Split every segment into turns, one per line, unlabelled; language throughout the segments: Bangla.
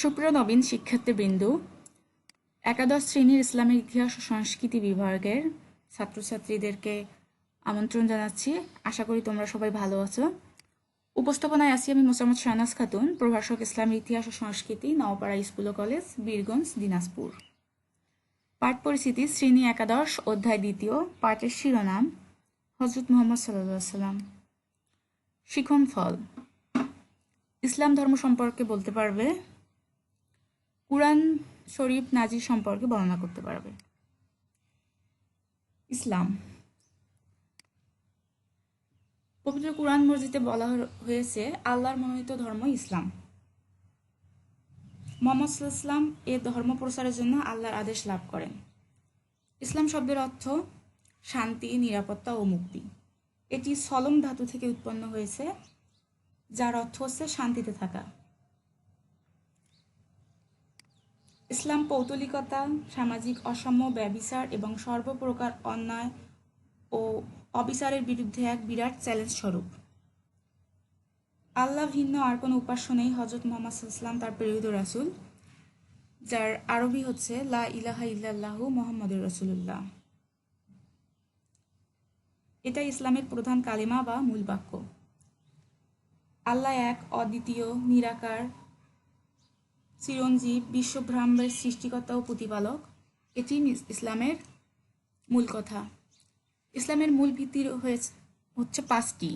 সুপ্রিয় নবীন শিক্ষার্থীবৃন্দ, একাদশ শ্রেণীর ইসলামের ইতিহাস ও সংস্কৃতি বিভাগের ছাত্রছাত্রীদেরকে আমন্ত্রণ জানাচ্ছি। আশা করি তোমরা সবাই ভালো আছো। উপস্থাপনায় আছি আমি মোসাম্মদ শাহনাজ খাতুন, প্রভাষক, ইসলামের ইতিহাস ও সংস্কৃতি, নওপাড়া স্কুল ও কলেজ, বীরগঞ্জ, দিনাজপুর। পাঠ পরিচিতি, শ্রেণী একাদশ, অধ্যায় দ্বিতীয়, পাঠের শিরোনাম হজরত মুহাম্মদ সাল্লাল্লাহু আলাইহি ওয়াসাল্লাম। শিখন ফল, ইসলাম ধর্ম সম্পর্কে বলতে পারবে, কুরআন শরীফ নাজিল সম্পর্কে বর্ণনা করতে পারবে। ইসলাম, পবিত্র কুরআন মজিদে বলা হয়েছে আল্লাহর মনোনীত ধর্ম ইসলাম। মুহাম্মদ সাল্লাল্লাহু আলাইহি ওয়াসাল্লাম এ ধর্ম প্রচারের জন্য আল্লাহর আদেশ লাভ করেন। ইসলাম শব্দের অর্থ শান্তি, নিরাপত্তা ও মুক্তি। এটি সলম ধাতু থেকে উৎপন্ন হয়েছে, যার অর্থ হচ্ছে শান্তিতে থাকা। ইসলাম পৌতলিকতা, সামাজিক অসাম্য, ব্যভিচার এবং সর্বপ্রকার অন্যায় ও অবিচারের বিরুদ্ধে এক বিরাট চ্যালেঞ্জ স্বরূপ। আল্লাহ ভিন্ন আর কোনো উপাস্য নেই। হজরত মুহাম্মদ সাল্লাল্লাহু আলাইহি ওয়াসাল্লাম তার প্রেরিত রাসূল, যার আরবি হচ্ছে লা ইলাহা ইল্লাল্লাহু মুহাম্মাদুর রাসূলুল্লাহ। এটা ইসলামের প্রধান কালিমা বা মূল বাক্য। আল্লাহ এক, অদ্বিতীয়, নিরাকার, চিরঞ্জীব, বিশ্বব্রহ্মাণ্ডের সৃষ্টিকর্তা ও প্রতিপালক। এটি ইসলামের মূল কথা। ইসলামের মূল ভিত্তি হচ্ছে পাঁচটি: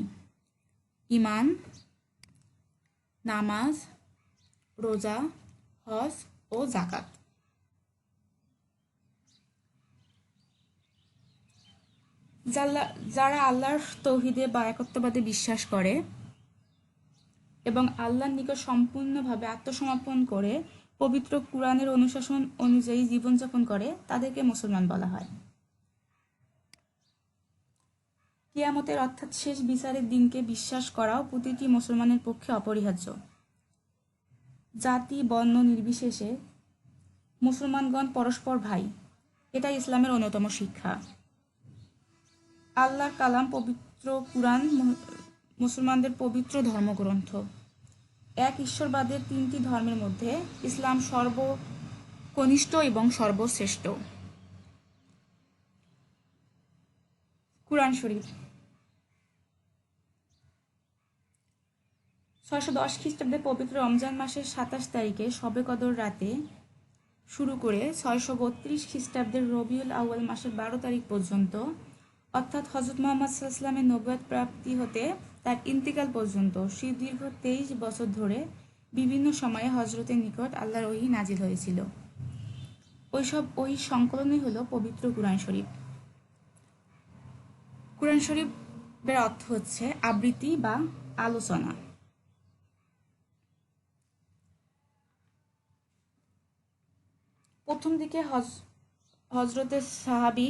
ঈমান, নামাজ, রোজা, হজ ও যাকাত। যারা আল্লাহর তৌহিদে বা একত্ববাদে বিশ্বাস করে এবং আল্লাহর নিকট সম্পূর্ণভাবে আত্মসমর্পণ করে পবিত্র কুরআনের অনুশাসন অনুযায়ী জীবনযাপন করে, তাদেরকে মুসলমান বলা হয়। কিয়ামতের অর্থাৎ শেষ বিচারের দিনকে বিশ্বাস করাও প্রতিটি মুসলমানের পক্ষে অপরিহার্য। জাতি, বর্ণ নির্বিশেষে মুসলমানগণ পরস্পর ভাই, এটা ইসলামের অন্যতম শিক্ষা। আল্লাহর কালাম পবিত্র কুরআন মুসলমানদের পবিত্র ধর্মগ্রন্থ। এক ঈশ্বরবাদের তিনটি ধর্মের মধ্যে ইসলাম সর্বকনিষ্ঠ এবং সর্বশ্রেষ্ঠ। কুরআন শরীফ ৬১০ খ্রিস্টাব্দে পবিত্র রমজান মাসের ২৭ তারিখে শবে কদর রাতে শুরু করে ৬৩২ খ্রিস্টাব্দের রবিউল আউয়াল মাসের ১২ তারিখ পর্যন্ত, অর্থাৎ হজরত মুহাম্মদ সাল্লাল্লাহু আলাইহি ওয়াসাল্লামের নবুয়ত প্রাপ্তি হতে তার ইন্তিকাল পর্যন্ত সুদীর্ঘ ২৩ বছর ধরে বিভিন্ন সময়ে হজরতের নিকট আল্লাহর ওহী নাজিল হয়েছিল। ওইসব ওহীর সংকলনই হলো পবিত্র কুরআন শরীফ। কুরআন শরীফের অর্থ হচ্ছে আবৃত্তি বা আলোচনা। প্রথম দিকে হজরতের সাহাবী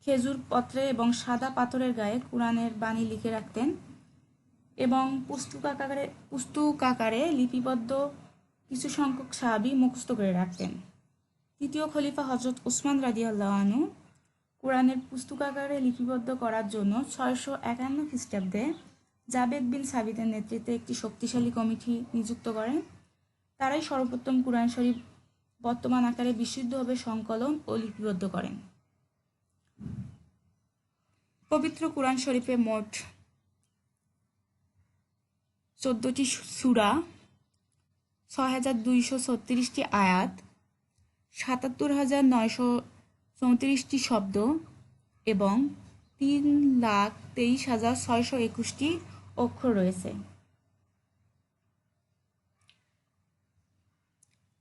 খেজুর পত্রে এবং সাদা পাথরের গায়ে কুরআনের বাণী লিখে রাখতেন এবং পুস্তক আকারে লিপিবদ্ধ কিছু সংখ্যক সাহাবী মুখস্থ করে রাখতেন। তৃতীয় খলিফা হজরত উসমান রাদিয়াল্লাহু আনহু কুরআনের পুস্তক আকারে লিপিবদ্ধ করার জন্য ৬৫১ খ্রিস্টাব্দে জাবেদ বিন সাবিতের নেতৃত্বে একটি শক্তিশালী কমিটি নিযুক্ত করেন। তারাই সর্বপ্রথম কুরআন শরীফ বর্তমান আকারে বিশুদ্ধভাবে সংকলন ও লিপিবদ্ধ করেন। পবিত্র কুরআন শরীফে মোট ১৪টি সূরা, ৬,২৩৬টি আয়াত, ৭৭,৯৩৪টি শব্দ এবং ৩,২৩,৬২১টি অক্ষর রয়েছে।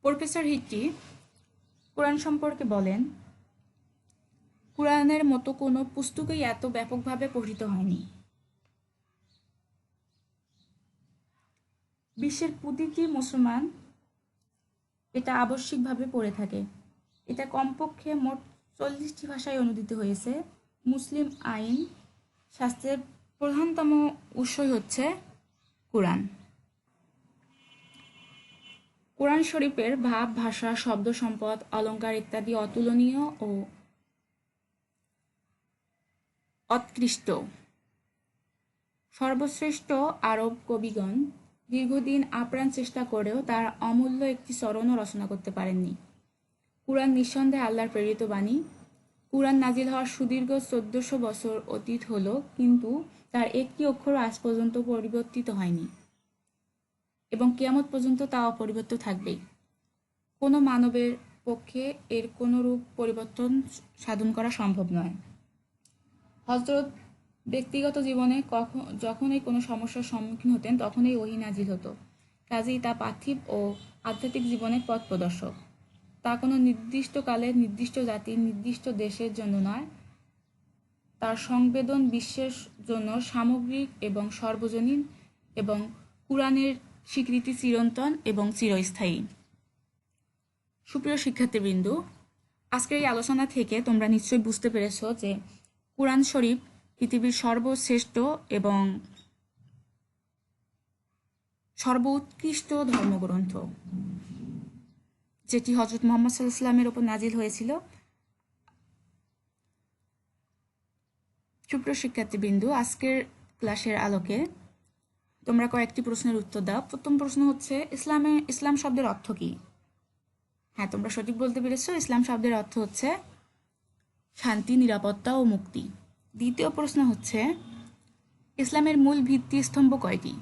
প্রফেসর হিট্টি কুরআন সম্পর্কে বলেন, কুরআনের মতো কোনো পুস্তকই এত ব্যাপকভাবে পঠিত হয়নি। বিশ্বের প্রতিটি মুসলমান এটা আবশ্যিকভাবে পড়ে থাকে। এটা কমপক্ষে মোট ৪০টি ভাষায় অনুদিত হয়েছে। মুসলিম আইন শাস্ত্রের প্রধানতম উৎসই হচ্ছে কুরআন। কুরআন শরীফের ভাব, ভাষা, শব্দ সম্পদ, অলঙ্কার ইত্যাদি অতুলনীয় ও উৎকৃষ্ট। সর্বশ্রেষ্ঠ আরব কবিগণ দীর্ঘদিন আপ্রাণ চেষ্টা করেও তার অমূল্য একটি চরণও রচনা করতে পারেননি। কুরআন নিঃসন্দেহে আল্লাহর প্রেরিত বাণী। কুরআন নাজিল হওয়ার সুদীর্ঘ 1400 বছর অতীত হলো, কিন্তু তার একটি অক্ষরও আজ পর্যন্ত পরিবর্তিত হয়নি এবং কিয়ামত পর্যন্ত তা অপরিবর্তিত থাকবেই। কোনো মানবের পক্ষে এর কোনরূপ পরিবর্তন সাধন করা সম্ভব নয়। হযরত ব্যক্তিগত জীবনে যখনই কোনো সমস্যার সম্মুখীন হতেন তখনই ওহী নাজিল হতো। কাজেই তা পার্থিব ও আধ্যাত্মিক জীবনের পথ প্রদর্শক। তা কোনো নির্দিষ্ট কালের, নির্দিষ্ট জাতির, নির্দিষ্ট দেশের জন্য নয়, তার সংবেদন বিশ্বের জন্য সামগ্রিক এবং সর্বজনীন, এবং কুরআনের স্বীকৃতি চিরন্তন এবং চিরস্থায়ী। সুপ্রিয় শিক্ষার্থীবৃন্দ, আজকের এই আলোচনা থেকে তোমরা নিশ্চয়ই বুঝতে পেরেছ যে কুরআন শরীফ পৃথিবীর সর্বশ্রেষ্ঠ এবং সর্বোৎকৃষ্ট ধর্মগ্রন্থ, যেটি হযরত মুহাম্মদ সাল্লাল্লাহু আলাইহি ওয়াসাল্লামের উপর নাজিল হয়েছিল। সুপ্রিয় শিক্ষার্থীবৃন্দ, আজকের ক্লাসের আলোকে তোমরা কয়েকটি প্রশ্নের উত্তর দাও। প্রথম প্রশ্ন হচ্ছে, ইসলাম শব্দের অর্থ কী? হ্যাঁ, তোমরা সঠিক বলতে পেরেছো। ইসলাম শব্দের অর্থ হচ্ছে শান্তি, নিরাপত্তা ও মুক্তি। দ্বিতীয় প্রশ্ন হচ্ছে, ইসলামের মূল ভিত্তি স্তম্ভ কয়টি?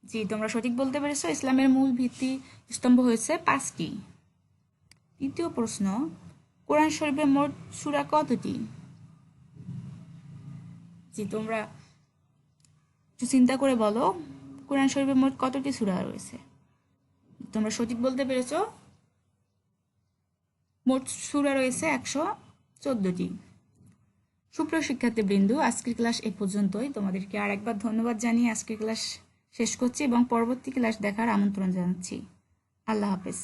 জি, তোমরা সঠিক বলতে পেরেছো। ইসলামের মূল ভিত্তি স্তম্ভ হয়েছে 5টি। তৃতীয় প্রশ্ন, কোরআন শরীফে মোট সূরা কতটি? জি, তোমরা একটু চিন্তা করে বলো, কোরআন শরীফে মোট কতটি সূরা রয়েছে? তোমরা সঠিক বলতে পেরেছো। মোট সূরা রয়েছে 114টি। সুপ্রিয় শিক্ষার্থীবৃন্দ, আজকের ক্লাস এ পর্যন্তই। তোমাদেরকে আরেকবার ধন্যবাদ জানিয়ে আজকের ক্লাস শেষ করছি এবং পরবর্তী ক্লাস দেখার আমন্ত্রণ জানাচ্ছি। আল্লাহ হাফেজ।